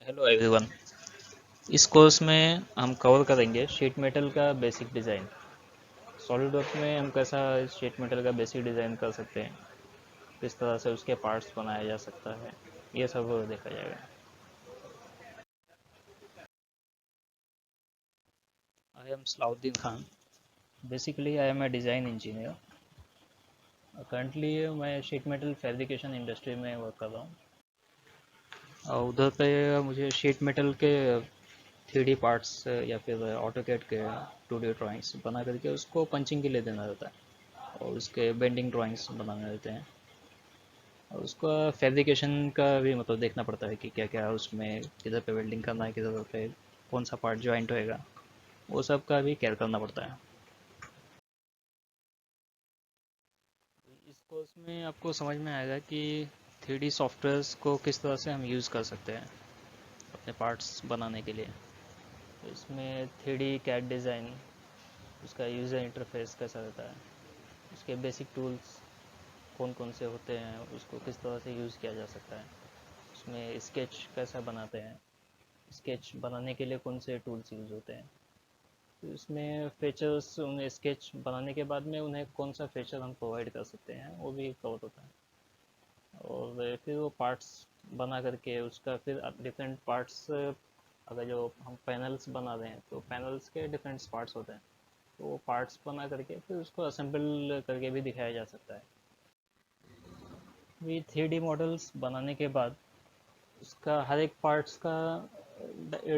Hello everyone. इस course में हम कवर करेंगे शीट मेटल का बेसिक डिज़ाइन। सॉलिड वर्क में हम कैसा शीट मेटल का बेसिक डिज़ाइन कर सकते हैं, किस तरह से उसके पार्ट्स बनाया जा सकता है, ये सब देखा जाएगा। I am Salauddin Khan. Basically I am a design engineer. Currently मैं शीट मेटल फैब्रिकेशन इंडस्ट्री में वर्क कर रहा हूँ। और उधर पे मुझे शीट मेटल के 3D पार्ट्स या फिर ऑटोकैड के 2D ड्राइंग्स बना करके उसको पंचिंग के लिए देना रहता है, और उसके बेंडिंग ड्राइंग्स बनाने रहते हैं। और उसका फैब्रिकेशन का भी मतलब देखना पड़ता है कि क्या क्या उसमें किधर पे वेल्डिंग करना है, किधर पे कौन सा पार्ट ज्वाइंट होएगा, वो सब का भी केयर करना पड़ता है। इस कोर्स में आपको समझ में आएगा कि 3D सॉफ्टवेयर्स को किस तरह से हम यूज़ कर सकते हैं अपने पार्ट्स बनाने के लिए। तो इसमें 3D कैड डिज़ाइन, उसका यूज़र इंटरफेस कैसा रहता है, उसके बेसिक टूल्स कौन कौन से होते हैं, उसको किस तरह से यूज़ किया जा सकता है, उसमें स्केच कैसा बनाते हैं, स्केच बनाने के लिए कौन से टूल्स यूज़ होते हैं, तो इसमें फीचर्स उन्हें स्केच बनाने के बाद में उन्हें कौन सा फीचर हम प्रोवाइड कर सकते हैं वो भी कवर होता है। और फिर वो पार्ट्स बना करके उसका फिर डिफरेंट पार्ट्स, अगर जो हम पैनल्स बना रहे हैं तो पैनल्स के डिफरेंट पार्ट्स होते हैं, तो वो पार्ट्स बना करके फिर उसको असेंबल करके भी दिखाया जा सकता है। ये 3D मॉडल्स बनाने के बाद उसका हर एक पार्ट्स का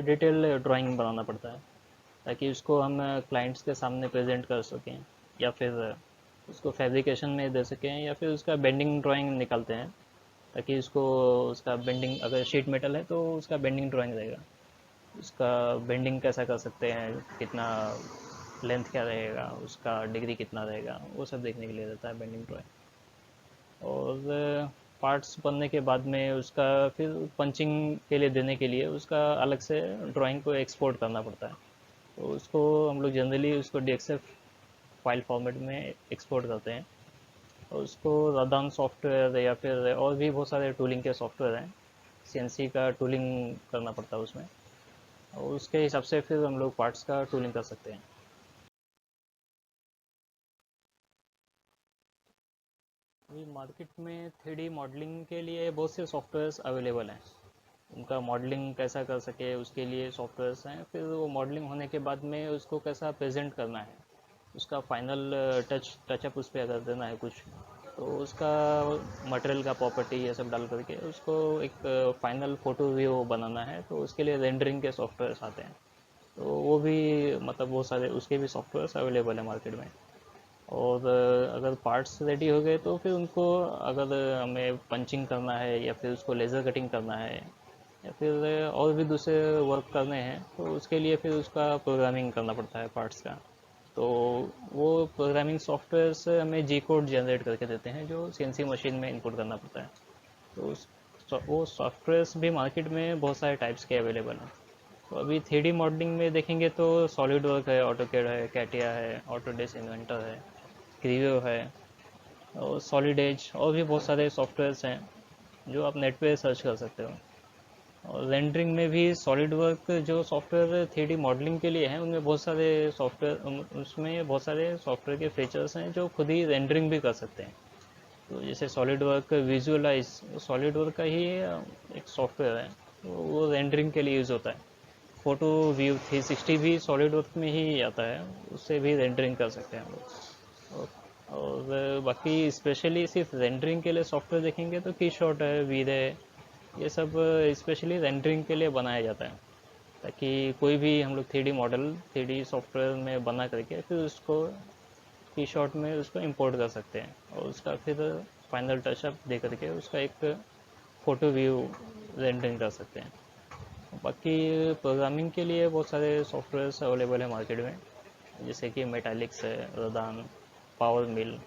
डिटेल ड्राइंग बनाना पड़ता है, ताकि उसको हम क्लाइंट्स के सामने प्रेजेंट कर सकें, या फिर उसको फैब्रिकेशन में दे सकें, या फिर उसका बेंडिंग ड्राइंग निकालते हैं, ताकि उसको उसका बेंडिंग, अगर शीट मेटल है तो उसका बेंडिंग ड्राइंग रहेगा, उसका बेंडिंग कैसा कर सकते हैं, कितना लेंथ क्या रहेगा, उसका डिग्री कितना रहेगा, वो सब देखने के लिए रहता है बेंडिंग ड्राइंग। और पार्ट्स बनने के बाद में उसका फिर पंचिंग के लिए देने के लिए उसका अलग से ड्राइंग को एक्सपोर्ट करना पड़ता है। तो उसको हम लोग जनरली उसको DXF फाइल फॉर्मेट में एक्सपोर्ट करते हैं, और उसको रादान सॉफ्टवेयर या फिर और भी बहुत सारे टूलिंग के सॉफ्टवेयर हैं, CNC का टूलिंग करना पड़ता है उसमें, और उसके हिसाब से फिर हम लोग पार्ट्स का टूलिंग कर सकते हैं। अभी मार्केट में 3D मॉडलिंग के लिए बहुत से सॉफ्टवेयर्स अवेलेबल हैं। उनका मॉडलिंग कैसा कर सके उसके लिए सॉफ्टवेयर्स हैं, फिर वो मॉडलिंग होने के बाद में उसको कैसा प्रेजेंट करना है, उसका फाइनल टचअप उस पर अगर देना है कुछ, तो उसका मटेरियल का प्रॉपर्टी ये सब डाल करके उसको एक फाइनल फोटो व्यू बनाना है, तो उसके लिए रेंडरिंग के सॉफ्टवेयर्स आते हैं। तो वो भी मतलब बहुत सारे उसके भी सॉफ्टवेयर्स अवेलेबल है मार्केट में। और अगर पार्ट्स रेडी हो गए तो फिर उनको, अगर हमें पंचिंग करना है या फिर उसको लेज़र कटिंग करना है या फिर और भी दूसरे वर्क करने हैं, तो उसके लिए फिर उसका प्रोग्रामिंग करना पड़ता है पार्ट्स का। तो वो प्रोग्रामिंग सॉफ्टवेयर से हमें जी कोड जनरेट करके देते हैं, जो CNC मशीन में इनपुट करना पड़ता है। तो वो सॉफ्टवेयर्स भी मार्केट में बहुत सारे टाइप्स के अवेलेबल हैं। तो अभी 3D मॉडलिंग में देखेंगे तो सॉलिड वर्क है, ऑटोकेड है, कैटिया है, ऑटोडेस्क इन्वेंटर है, क्रीवियो है, और सॉलिड एज, और भी बहुत सारे सॉफ्टवेयर्स हैं जो आप नेट पे सर्च कर सकते हो। और रेंडरिंग में भी सॉलिड वर्क जो सॉफ्टवेयर 3D मॉडलिंग के लिए हैं, उनमें बहुत सारे सॉफ्टवेयर, उसमें बहुत सारे सॉफ्टवेयर के फीचर्स हैं जो खुद ही रेंडरिंग भी कर सकते हैं। तो जैसे solid work visualize, solid work का ही एक सॉफ्टवेयर है, तो वो रेंडरिंग के लिए यूज़ होता है। फोटो व्यू 360 भी सॉलिड वर्क में ही आता है, उससे भी रेंडरिंग कर सकते हैं हम लोग। और बाकी स्पेशली सिर्फ रेंडरिंग के लिए सॉफ्टवेयर देखेंगे तो की शॉट है, वीर है, ये सब स्पेशली रेंडरिंग के लिए बनाया जाता है, ताकि कोई भी हम लोग 3D मॉडल 3D सॉफ्टवेयर में बना करके फिर उसको की शॉट में उसको इंपोर्ट कर सकते हैं, और उसका फिर फाइनल टचअप दे करके उसका एक फ़ोटो व्यू रेंडरिंग कर सकते हैं। बाकी प्रोग्रामिंग के लिए बहुत सारे सॉफ्टवेयर्स अवेलेबल है मार्केट में, जैसे कि मेटालिक्स है, रदान, पावर मिल,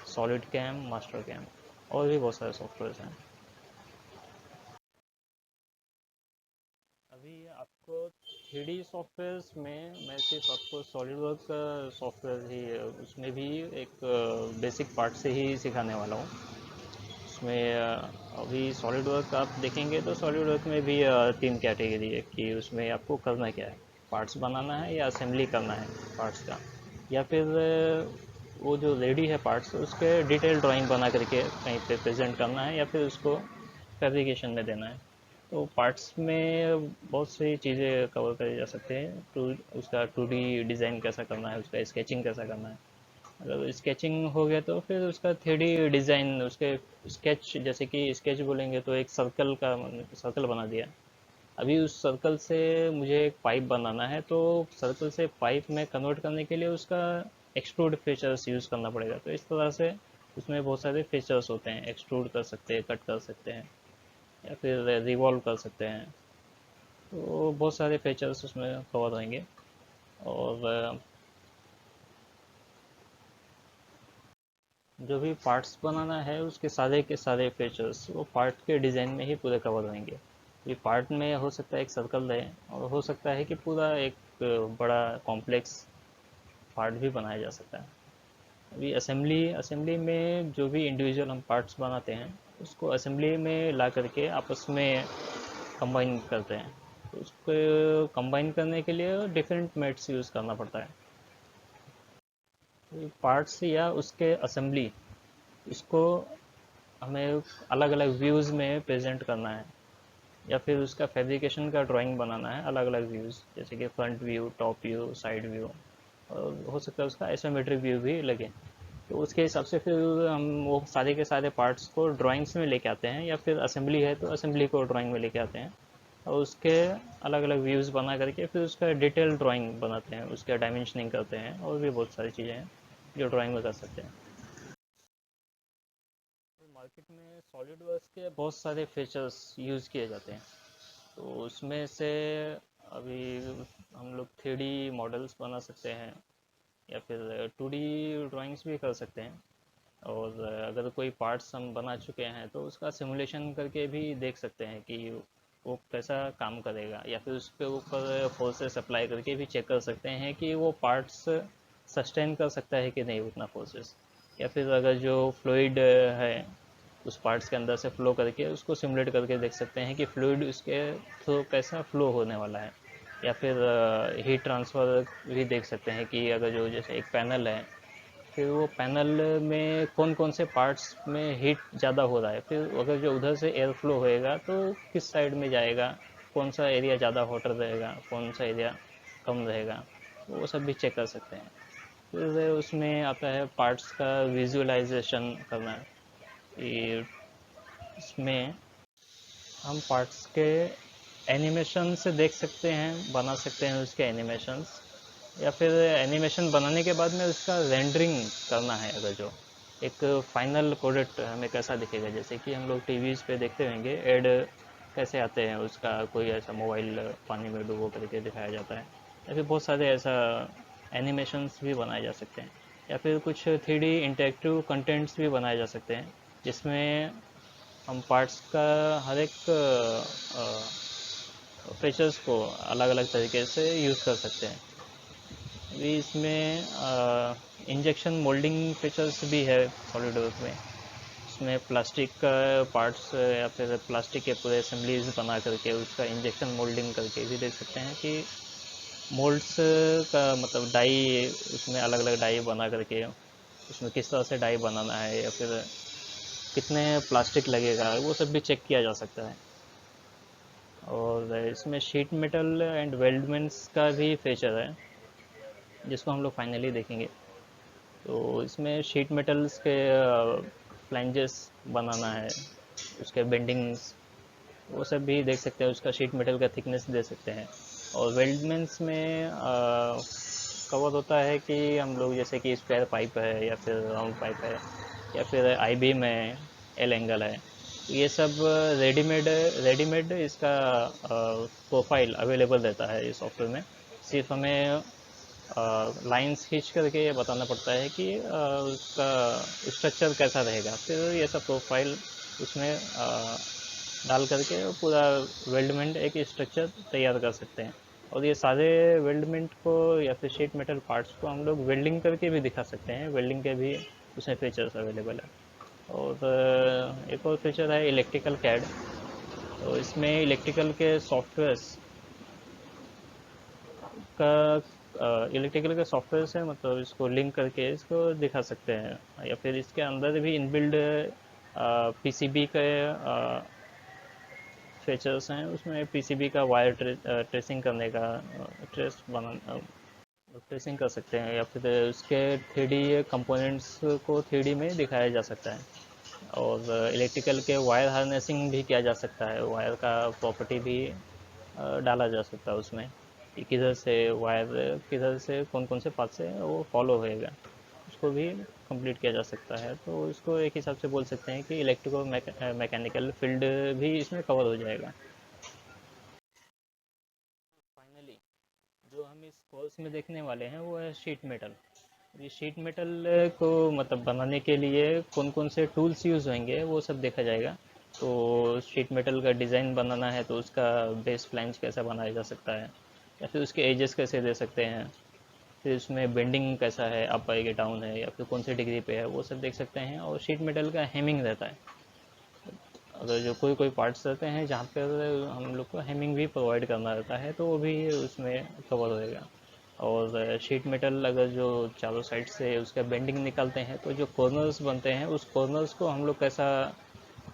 सॉलिड कैम, मास्टर कैम, और भी बहुत सारे सॉफ्टवेयर्स हैं। अभी आपको 3D सॉफ्टवेयर्स में मैं सिर्फ आपको सॉलिड वर्क का सॉफ्टवेयर ही, उसमें भी एक बेसिक पार्ट से ही सिखाने वाला हूँ। उसमें अभी सॉलिड वर्क आप देखेंगे तो सॉलिड वर्क में भी तीन कैटेगरी है कि उसमें आपको करना क्या है, पार्ट्स बनाना है या असेंबली करना है पार्ट्स का, या फिर वो जो रेडी है पार्ट्स उसके डिटेल ड्राइंग बना करके कहीं पे प्रेजेंट करना है, या फिर उसको फैब्रिकेशन में देना है। तो पार्ट्स में बहुत सी चीज़ें कवर करे जा सकते हैं। टू उसका 2D डिज़ाइन कैसा करना है, उसका स्केचिंग कैसा करना है। अगर स्केचिंग हो गया तो फिर उसका 3D डिज़ाइन, उसके स्केच, जैसे कि स्केच बोलेंगे तो एक सर्कल का सर्कल बना दिया। अभी उस सर्कल से मुझे एक पाइप बनाना है, तो सर्कल से पाइप में कन्वर्ट करने के लिए उसका एक्सट्रूड फीचर्स यूज़ करना पड़ेगा। तो इस तरह से उसमें बहुत सारे फीचर्स होते हैं, एक्सट्रूड कर सकते हैं, कट कर सकते हैं, या फिर रिवॉल्व कर सकते हैं। तो बहुत सारे फीचर्स उसमें कवर रहेंगे। और जो भी पार्ट्स बनाना है उसके सारे के सारे फीचर्स वो पार्ट के डिज़ाइन में ही पूरे कवर होंगे। ये पार्ट में हो सकता है एक सर्कल रहे, और हो सकता है कि पूरा एक बड़ा कॉम्प्लेक्स पार्ट भी बनाया जा सकता है। अभी असेंबली असेंबली में जो भी इंडिविजुअल हम पार्ट्स बनाते हैं उसको असेंबली में ला करके आपस में कंबाइन करते हैं। तो उसको कंबाइन करने के लिए डिफरेंट मेथड्स यूज़ करना पड़ता है। पार्ट्स या उसके असेंबली, इसको हमें अलग अलग व्यूज़ में प्रेजेंट करना है, या फिर उसका फैब्रिकेशन का ड्राइंग बनाना है, अलग अलग व्यूज़ जैसे कि front view, top view, side view, और हो सकता है उसका आइसोमेट्रिक व्यू भी लगे। तो उसके हिसाब से फिर हम वो सारे के सारे पार्ट्स को ड्राइंग्स में लेके आते हैं, या फिर असेंबली है तो असेंबली को ड्राइंग में लेके आते हैं, और उसके अलग अलग व्यूज़ बना करके फिर उसका डिटेल ड्राइंग बनाते हैं, उसका डायमेंशनिंग करते हैं, और भी बहुत सारी चीज़ें हैं जो ड्राइंग में कर सकते हैं। तो मार्केट में सॉलिड वर्क्स के बहुत सारे फीचर्स यूज़ किए जाते हैं। तो उसमें से अभी हम लोग 3D मॉडल्स बना सकते हैं, या फिर 2D ड्राइंग्स भी कर सकते हैं। और अगर कोई पार्ट्स हम बना चुके हैं तो उसका सिमुलेशन करके भी देख सकते हैं कि वो कैसा काम करेगा, या फिर उसके ऊपर फोर्सेस अप्लाई करके भी चेक कर सकते हैं कि वो पार्ट्स सस्टेन कर सकता है कि नहीं उतना फोर्सेस। या फिर अगर जो फ्लूइड है उस पार्ट्स के अंदर से फ्लो करके उसको सिमुलेट करके देख सकते हैं कि फ्लूइड उसके थ्रू कैसा फ्लो होने वाला है। या फिर हीट ट्रांसफ़र भी देख सकते हैं कि अगर जो जैसे एक पैनल है, फिर वो पैनल में कौन कौन से पार्ट्स में हीट ज़्यादा हो रहा है, फिर अगर जो उधर से एयर फ्लो होएगा तो किस साइड में जाएगा, कौन सा एरिया ज़्यादा हॉटर रहेगा, कौन सा एरिया कम रहेगा, वो सब भी चेक कर सकते हैं। फिर उसमें आता है पार्ट्स का विजुअलाइजेशन करना। ये इसमें हम पार्ट्स के एनिमेशन से देख सकते हैं, बना सकते हैं उसके एनिमेशंस, या फिर एनिमेशन बनाने के बाद में उसका रेंडरिंग करना है। अगर जो एक फाइनल प्रोडक्ट हमें कैसा दिखेगा, जैसे कि हम लोग टीवीज़ पे देखते होंगे एड कैसे आते हैं, उसका कोई ऐसा मोबाइल पानी में डुबो करके दिखाया जाता है, या फिर बहुत सारे ऐसा एनिमेशंस भी बनाए जा सकते हैं। या फिर कुछ 3D इंटरेक्टिव कंटेंट्स भी बनाए जा सकते हैं, जिसमें हम पार्ट्स का हर एक फीचर्स को अलग अलग तरीके से यूज़ कर सकते हैं। अभी इसमें इंजेक्शन मोल्डिंग फीचर्स भी है सॉलिड वर्क में। इसमें प्लास्टिक का पार्ट्स या फिर प्लास्टिक के पूरे असेंबलीज बना करके उसका इंजेक्शन मोल्डिंग करके भी देख सकते हैं कि मोल्ड्स का मतलब डाई, उसमें अलग अलग डाई बना करके उसमें किस तरह से डाई बनाना है, या फिर कितने प्लास्टिक लगेगा, वो सब भी चेक किया जा सकता है। और इसमें शीट मेटल एंड वेल्डमेंट्स का भी फीचर है, जिसको हम लोग फाइनली देखेंगे। तो इसमें शीट मेटल्स के फ्लैंजेस बनाना है, उसके बेंडिंग्स, वो सब भी देख सकते हैं, उसका शीट मेटल का थिकनेस दे सकते हैं। और वेल्डमेंट्स में कवर होता है कि हम लोग जैसे कि स्क्वायर पाइप है, या फिर राउंड पाइप है, या फिर आई बीम है, एल एंगल है, तो ये सब रेडीमेड रेडीमेड इसका प्रोफाइल अवेलेबल रहता है इस सॉफ्टवेयर में। सिर्फ हमें लाइंस खींच करके ये बताना पड़ता है कि उसका स्ट्रक्चर कैसा रहेगा, फिर ये सब प्रोफाइल उसमें डाल करके पूरा वेल्डमेंट एक स्ट्रक्चर तैयार कर सकते हैं। और ये सारे वेल्डमेंट को या फिर शीट मेटल पार्ट्स को हम लोग वेल्डिंग करके भी दिखा सकते हैं, वेल्डिंग के भी उसमें फीचर्स अवेलेबल है। और एक और फीचर है इलेक्ट्रिकल कैड। तो इसमें इलेक्ट्रिकल के सॉफ्टवेयर्स का इलेक्ट्रिकल के सॉफ्टवेयर से मतलब इसको लिंक करके इसको दिखा सकते हैं, या फिर इसके अंदर भी इनबिल्ड पीसीबी के फीचर्स हैं। उसमें पीसीबी का वायर ट्रेसिंग करने का ट्रेस बना ट्रेसिंग कर सकते हैं, या फिर उसके 3D कंपोनेंट्स को 3D में दिखाया जा सकता है। और इलेक्ट्रिकल के वायर हार्नेसिंग भी किया जा सकता है, वायर का प्रॉपर्टी भी डाला जा सकता है उसमें कि किधर से वायर, किधर से कौन कौन से पाथ से वो फॉलो होएगा, उसको भी कंप्लीट किया जा सकता है। तो इसको एक हिसाब से बोल सकते हैं कि इलेक्ट्रिको मैकेनिकल फील्ड भी इसमें कवर हो जाएगा। फाइनली जो हम इस कोर्स में देखने वाले हैं वो है शीट मेटल। ये शीट मेटल को मतलब बनाने के लिए कौन कौन से टूल्स यूज़ होंगे वो सब देखा जाएगा। तो शीट मेटल का डिज़ाइन बनाना है तो उसका बेस फ्लैंज कैसा बनाया जा सकता है, या फिर उसके एजेस कैसे दे सकते हैं, फिर उसमें बेंडिंग कैसा है, अप है कि डाउन है, या फिर कौन सी डिग्री पे है, वो सब देख सकते हैं। और शीट मेटल का हेमिंग रहता है, अगर जो कोई कोई पार्ट्स रहते हैं जहाँ पर हम लोग को हेमिंग भी प्रोवाइड करना रहता है तो वो भी उसमें कवर होएगा। और शीट मेटल अगर जो चारों साइड से उसका बेंडिंग निकालते हैं तो जो कॉर्नर्स बनते हैं उस कॉर्नर्स को हम लोग कैसा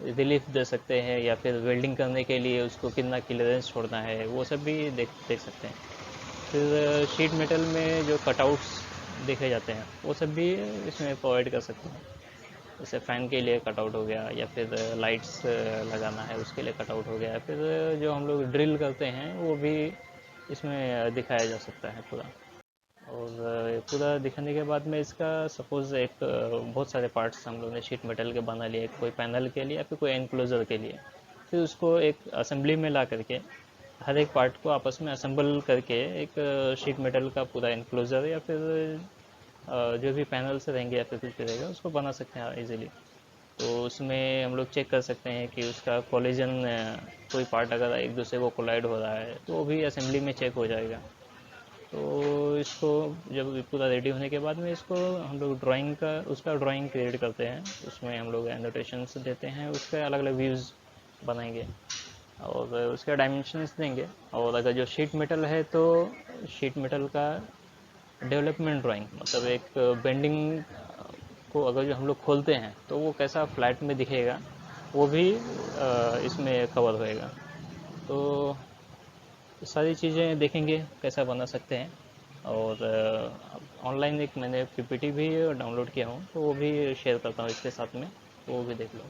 रिलीफ दे सकते हैं, या फिर वेल्डिंग करने के लिए उसको कितना क्लियरेंस छोड़ना है, वो सब भी देख देख सकते हैं। फिर शीट मेटल में जो कटआउट्स देखे जाते हैं वो सब भी इसमें प्रोवाइड कर सकते हैं। जैसे फ़ैन के लिए कटआउट हो गया, या फिर लाइट्स लगाना है उसके लिए कटआउट हो गया, फिर जो हम लोग ड्रिल करते हैं वो भी इसमें दिखाया जा सकता है पूरा। और पूरा दिखाने के बाद में इसका सपोज़ एक बहुत सारे पार्ट्स हम लोग ने शीट मेटल के बना लिए, कोई पैनल के लिए या फिर कोई एनक्लोज़र के लिए। फिर उसको एक असेंबली में ला करके हर एक पार्ट को आपस में असेंबल करके एक शीट मेटल का पूरा एनक्लोज़र, या फिर जो भी पैनल्स रहेंगे या फिर कुछ भी रहेगा उसको बना सकते हैं इजीली। तो उसमें हम लोग चेक कर सकते हैं कि उसका कोलिजन, कोई पार्ट अगर एक दूसरे को कोलाइड हो रहा है तो वो भी असेंबली में चेक हो जाएगा। तो इसको जब पूरा रेडी होने के बाद में इसको हम लोग ड्राइंग का उसका ड्राइंग क्रिएट करते हैं, उसमें हम लोग एनोटेशंस देते हैं, उसके अलग अलग व्यूज़ बनाएंगे और उसके डायमेंशंस देंगे। और अगर जो शीट मेटल है तो शीट मेटल का डेवलपमेंट ड्राइंग, मतलब एक बेंडिंग को अगर जो हम लोग खोलते हैं तो वो कैसा फ्लैट में दिखेगा, वो भी इसमें कवर होएगा। तो सारी चीज़ें देखेंगे कैसा बना सकते हैं। और ऑनलाइन एक मैंने पीपीटी भी डाउनलोड किया हूँ तो वो भी शेयर करता हूँ इसके साथ में, तो वो भी देख लो।